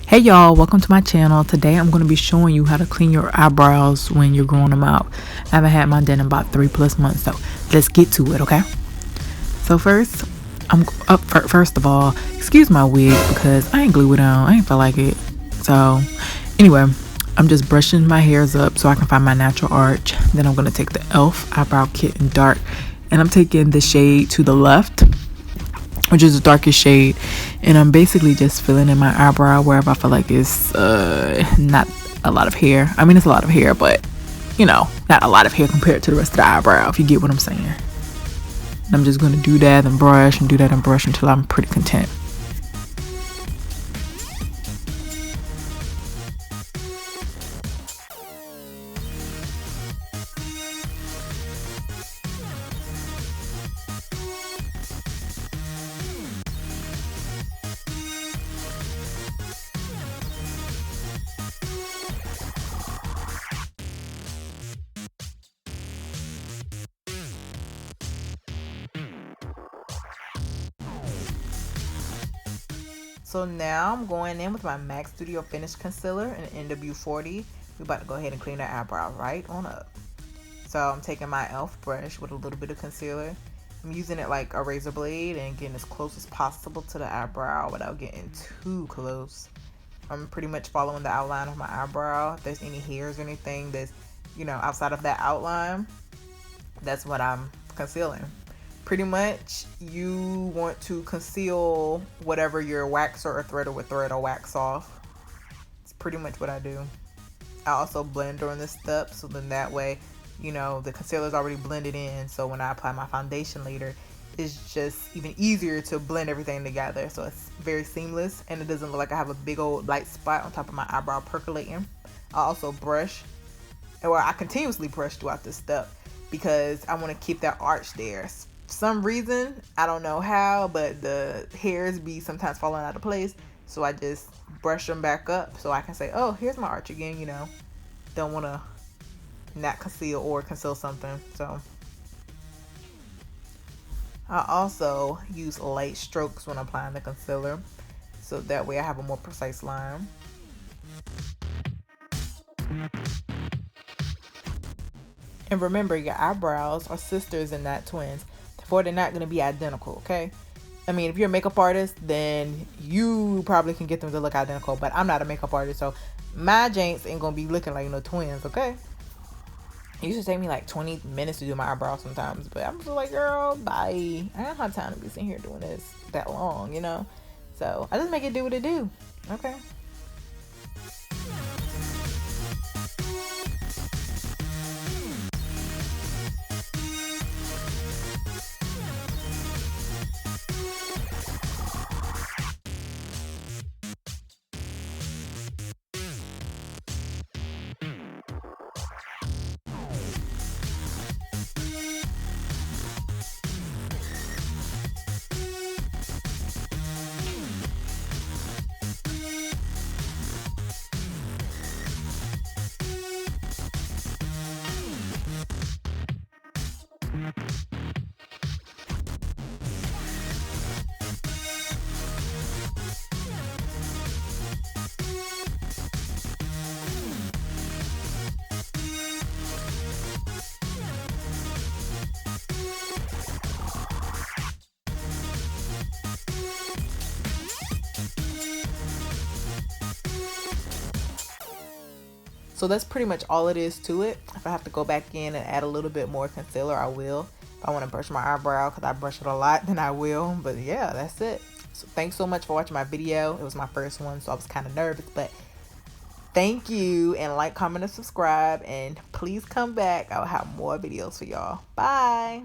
Hey y'all, welcome to my channel. Today I'm going to be showing you how to clean your eyebrows when you're growing them out. I haven't had mine done in about 3+ months, so let's get to it, okay? So first of all, excuse my wig because I ain't glued it on. I ain't feel like it. So anyway, I'm just brushing my hairs up so I can find my natural arch. Then I'm going to take the E.L.F. eyebrow kit in dark, and I'm taking the shade to the left, which is the darkest shade, and I'm basically just filling in my eyebrow wherever I feel like it's not a lot of hair. I mean, it's a lot of hair, but you know, not a lot of hair compared to the rest of the eyebrow, if you get what I'm saying. And I'm just going to do that and brush and do that and brush until I'm pretty content. So now I'm going in with my MAC Studio Finish Concealer in NW40. We're about to go ahead and clean our eyebrow right on up. So I'm taking my E.L.F. brush with a little bit of concealer. I'm using it like a razor blade and getting as close as possible to the eyebrow without getting too close. I'm pretty much following the outline of my eyebrow. If there's any hairs or anything that's, outside of that outline, that's what I'm concealing. Pretty much you want to conceal whatever your waxer or threader with thread or wax off. It's pretty much what I do. I also blend during this step, so then that way, the concealer is already blended in, so when I apply my foundation later, it's just even easier to blend everything together. So it's very seamless, and it doesn't look like I have a big old light spot on top of my eyebrow percolating. I also brush, or I continuously brush throughout this step because I want to keep that arch there. For some reason, I don't know how, but the hairs be sometimes falling out of place, so I just brush them back up so I can say, oh, here's my arch again. Don't want to not conceal or conceal something. So I also use light strokes when applying the concealer, so that way I have a more precise line. And remember, your eyebrows are sisters and not twins. Therefore, they're not going to be identical, okay? I mean, if you're a makeup artist, then you probably can get them to look identical, but I'm not a makeup artist, so my janks ain't going to be looking like no twins, okay? It used to take me like 20 minutes to do my eyebrows sometimes, but I'm just like, girl, bye. I don't have time to be sitting here doing this that long, So I just make it do what it do, okay? So that's pretty much all it is to it. If I have to go back in and add a little bit more concealer, I will. If I want to brush my eyebrow because I brush it a lot, then I will. But yeah, that's it. So thanks so much for watching my video. It was my first one, so I was kind of nervous, but thank you, and like, comment, and subscribe, and please come back. I'll have more videos for y'all. Bye.